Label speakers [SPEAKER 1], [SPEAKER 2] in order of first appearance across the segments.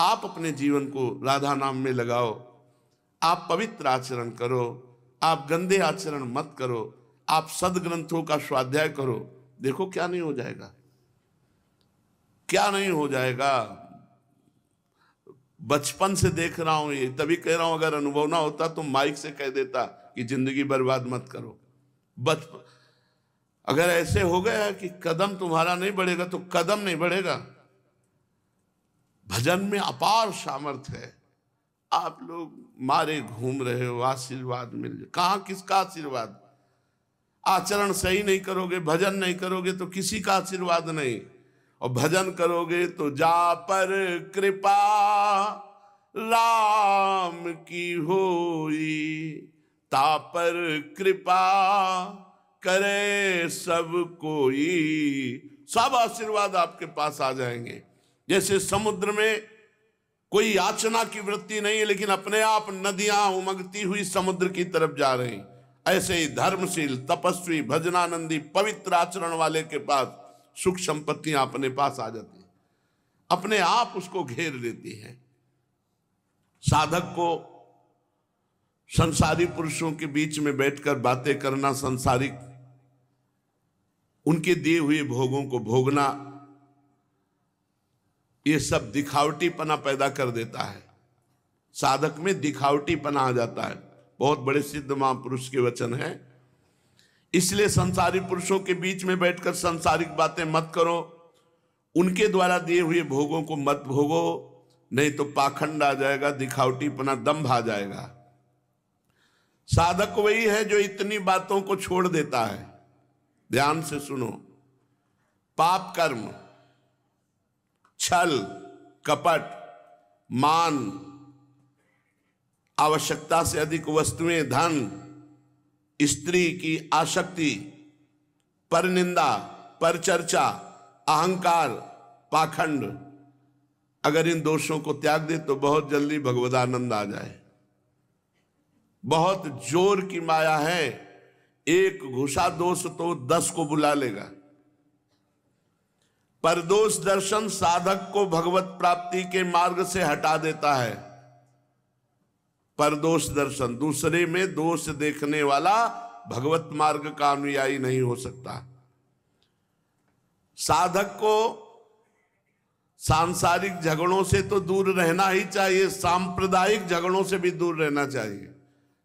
[SPEAKER 1] आप अपने जीवन को राधा नाम में लगाओ, आप पवित्र आचरण करो, आप गंदे आचरण मत करो, आप सदग्रंथों का स्वाध्याय करो। देखो क्या नहीं हो जाएगा, क्या नहीं हो जाएगा। बचपन से देख रहा हूं ये, तभी कह रहा हूं अगर अनुभव ना होता तो माइक से कह देता कि जिंदगी बर्बाद मत करो। बचपन अगर ऐसे हो गया कि कदम तुम्हारा नहीं बढ़ेगा तो कदम नहीं बढ़ेगा। भजन में अपार सामर्थ्य है। आप लोग मारे घूम रहे हो, आशीर्वाद मिल जाए, कहां किसका आशीर्वाद। आचरण सही नहीं करोगे, भजन नहीं करोगे तो किसी का आशीर्वाद नहीं, और भजन करोगे तो जा पर कृपा राम की होई, ता पर कृपा करे सब कोई। सब आशीर्वाद आपके पास आ जाएंगे। जैसे समुद्र में कोई याचना की वृत्ति नहीं है, लेकिन अपने आप नदियां उमगती हुई समुद्र की तरफ जा रही, ऐसे ही धर्मशील, तपस्वी, भजनानंदी, पवित्र आचरण वाले के पास सुख संपत्तियां अपने पास आ जाती हैं, अपने आप उसको घेर लेती हैं। साधक को संसारी पुरुषों के बीच में बैठकर बातें करना, संसारिक उनके दिए हुए भोगों को भोगना, ये सब दिखावटीपना पैदा कर देता है। साधक में दिखावटीपना आ जाता है। बहुत बड़े सिद्ध महापुरुष के वचन हैं। इसलिए संसारी पुरुषों के बीच में बैठकर सांसारिक बातें मत करो, उनके द्वारा दिए हुए भोगों को मत भोगो, नहीं तो पाखंड आ जाएगा, दिखावटीपना, दंभ आ जाएगा। साधक वही है जो इतनी बातों को छोड़ देता है। ध्यान से सुनो। पाप कर्म, छल, कपट, मान, आवश्यकता से अधिक वस्तुएं, धन, स्त्री की आसक्ति, परनिंदा, परचर्चा, अहंकार, पाखंड, अगर इन दोषों को त्याग दे तो बहुत जल्दी भगवदानंद आ जाए। बहुत जोर की माया है, एक घुसा दोष तो 10 को बुला लेगा। परदोष दर्शन साधक को भगवत प्राप्ति के मार्ग से हटा देता है। परदोष दर्शन, दूसरे में दोष देखने वाला भगवत मार्ग का अनुयायी नहीं हो सकता। साधक को सांसारिक झगड़ों से तो दूर रहना ही चाहिए, सांप्रदायिक झगड़ों से भी दूर रहना चाहिए।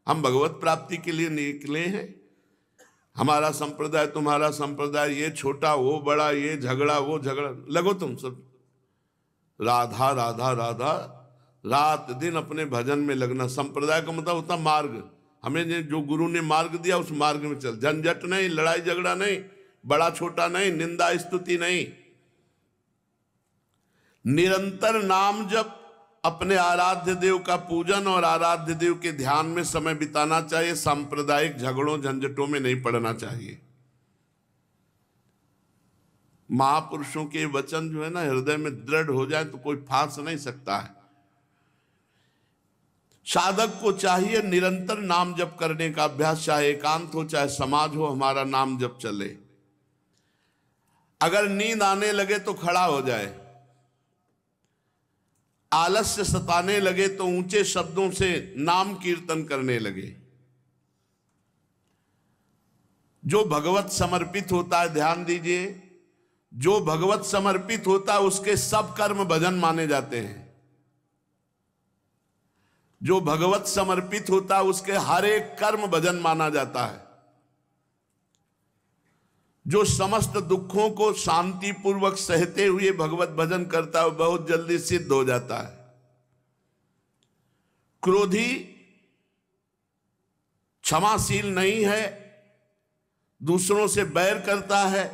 [SPEAKER 1] हम भगवत प्राप्ति के लिए निकले हैं। हमारा संप्रदाय, तुम्हारा संप्रदाय, ये छोटा वो बड़ा, ये झगड़ा वो झगड़ा, लगो तुम सब राधा राधा राधा, रात दिन अपने भजन में लगना। संप्रदाय का मतलब होता मार्ग। हमें जो गुरु ने मार्ग दिया उस मार्ग में चल। झंझट नहीं, लड़ाई झगड़ा नहीं, बड़ा छोटा नहीं, निंदा स्तुति नहीं। निरंतर नाम जप, अपने आराध्य देव का पूजन और आराध्य देव के ध्यान में समय बिताना चाहिए। सांप्रदायिक झगड़ों झंझटों में नहीं पड़ना चाहिए। महापुरुषों के वचन जो है ना, हृदय में दृढ़ हो जाए तो कोई फांस नहीं सकता है। साधक को चाहिए निरंतर नाम जप करने का अभ्यास, चाहे एकांत हो चाहे समाज हो, हमारा नाम जप चले। अगर नींद आने लगे तो खड़ा हो जाए, आलस्य सताने लगे तो ऊंचे शब्दों से नाम कीर्तन करने लगे। जो भगवत समर्पित होता है, ध्यान दीजिए, जो भगवत समर्पित होता है उसके सब कर्म भजन माने जाते हैं। जो भगवत समर्पित होता है उसके हर एक कर्म भजन माना जाता है। जो समस्त दुखों को शांतिपूर्वक सहते हुए भगवत भजन करता है, बहुत जल्दी सिद्ध हो जाता है। क्रोधी क्षमाशील नहीं है, दूसरों से बैर करता है,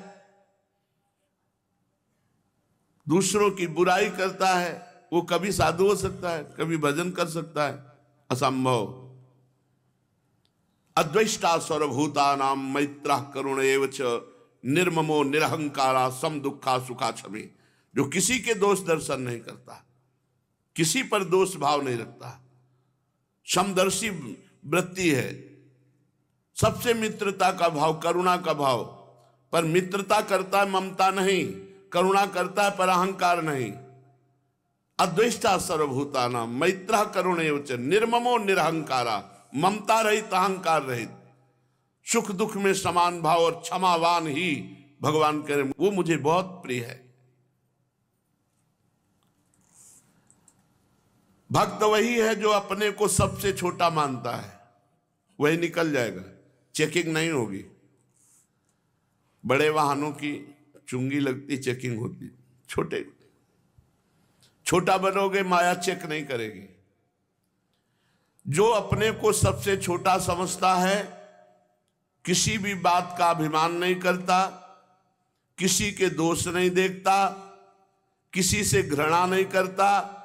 [SPEAKER 1] दूसरों की बुराई करता है, वो कभी साधु हो सकता है, कभी भजन कर सकता है? असंभव। अद्वेष्टा सर्वभूतानां मैत्रः करुण एव च निर्ममो निरहंकारा सम दुखा सुखा क्षमे। जो किसी के दोष दर्शन नहीं करता, किसी पर दोष भाव नहीं रखता, समदर्शी वृत्ति है, सबसे मित्रता का भाव, करुणा का भाव। पर मित्रता करता है, ममता नहीं, करुणा करता है पर अहंकार नहीं। अद्वेष्टा सर्वभूतानां मैत्रः करुणैव च निर्ममो निरहंकारा, ममता रहित अहंकार रहित, सुख दुख में समान भाव और क्षमावान ही भगवान कह रहे वो मुझे बहुत प्रिय है। भक्त वही है जो अपने को सबसे छोटा मानता है, वही निकल जाएगा, चेकिंग नहीं होगी। बड़े वाहनों की चुंगी लगती, चेकिंग होती, छोटा बनोगे माया चेक नहीं करेगी। जो अपने को सबसे छोटा समझता है, किसी भी बात का अभिमान नहीं करता, किसी के दोष नहीं देखता, किसी से घृणा नहीं करता,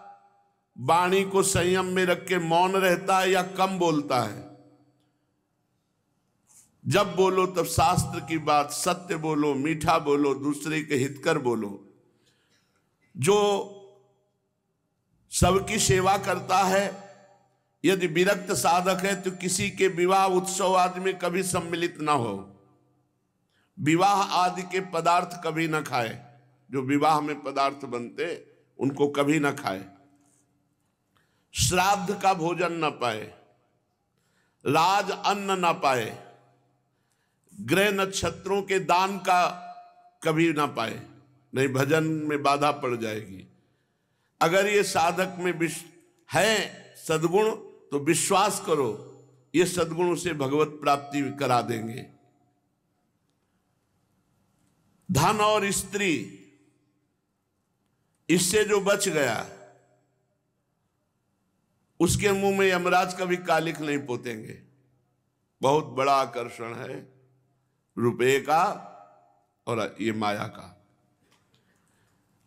[SPEAKER 1] वाणी को संयम में रख के मौन रहता है या कम बोलता है, जब बोलो तब शास्त्र की बात, सत्य बोलो, मीठा बोलो, दूसरे के हितकर बोलो, जो सबकी सेवा करता है, यदि विरक्त साधक है तो किसी के विवाह उत्सव आदि में कभी सम्मिलित ना हो, विवाह आदि के पदार्थ कभी ना खाए, जो विवाह में पदार्थ बनते उनको कभी ना खाए, श्राद्ध का भोजन ना पाए, राज अन्न ना पाए, ग्रह नक्षत्रों के दान का कभी ना पाए, नहीं भजन में बाधा पड़ जाएगी। अगर ये साधक में है सद्गुण तो विश्वास करो, ये सद्गुण उसे भगवत प्राप्ति करा देंगे। धन और स्त्री, इससे जो बच गया उसके मुंह में यमराज कभी कालिक नहीं पोतेंगे। बहुत बड़ा आकर्षण है रुपये का और ये माया का।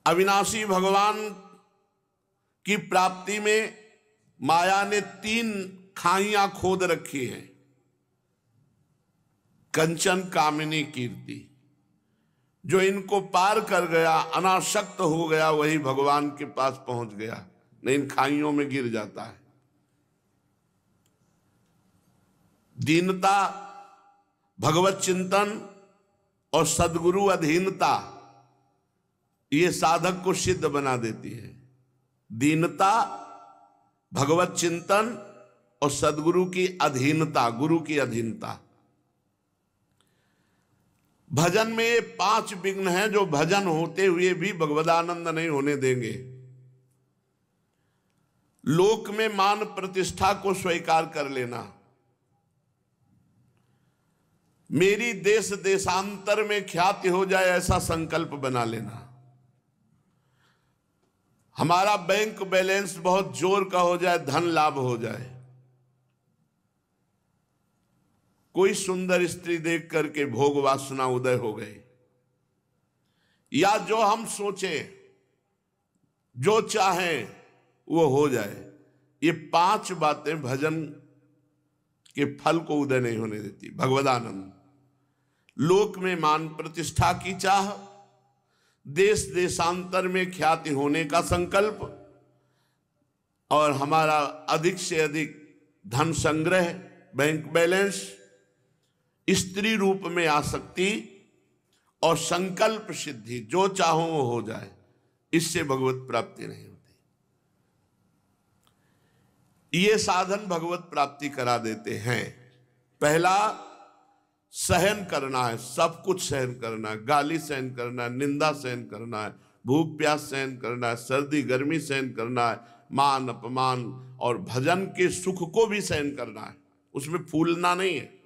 [SPEAKER 1] अविनाशी भगवान की प्राप्ति में माया ने 3 खाइयां खोद रखी हैं। कंचन, कामिनी, कीर्ति। जो इनको पार कर गया, अनासक्त हो गया, वही भगवान के पास पहुंच गया, नहीं इन खाइयों में गिर जाता है। दीनता, भगवत चिंतन और सद्गुरु अधीनता, ये साधक को सिद्ध बना देती है। दीनता, भगवत चिंतन और सद्गुरु की अधीनता, गुरु की अधीनता। भजन में ये 5 विघ्न हैं जो भजन होते हुए भी भगवदानंद नहीं होने देंगे। लोक में मान प्रतिष्ठा को स्वीकार कर लेना, मेरी देश देशांतर में ख्याति हो जाए ऐसा संकल्प बना लेना, हमारा बैंक बैलेंस बहुत जोर का हो जाए, धन लाभ हो जाए, कोई सुंदर स्त्री देख करके भोग वासना उदय हो गई, या जो हम सोचे, जो चाहें वो हो जाए, ये 5 बातें भजन के फल को उदय नहीं होने देती। भगवदानंद, लोक में मान प्रतिष्ठा की चाह, देश देशांतर में ख्याति होने का संकल्प, और हमारा अधिक से अधिक धन संग्रह, बैंक बैलेंस, स्त्री रूप में आसक्ति और संकल्प सिद्धि, जो चाहो वो हो जाए, इससे भगवत प्राप्ति नहीं होती। ये साधन भगवत प्राप्ति करा देते हैं। पहला, सहन करना है, सब कुछ सहन करना है, गाली सहन करना है, निंदा सहन करना है, भूख प्यास सहन करना है, सर्दी गर्मी सहन करना है, मान अपमान, और भजन के सुख को भी सहन करना है, उसमें फूलना नहीं है।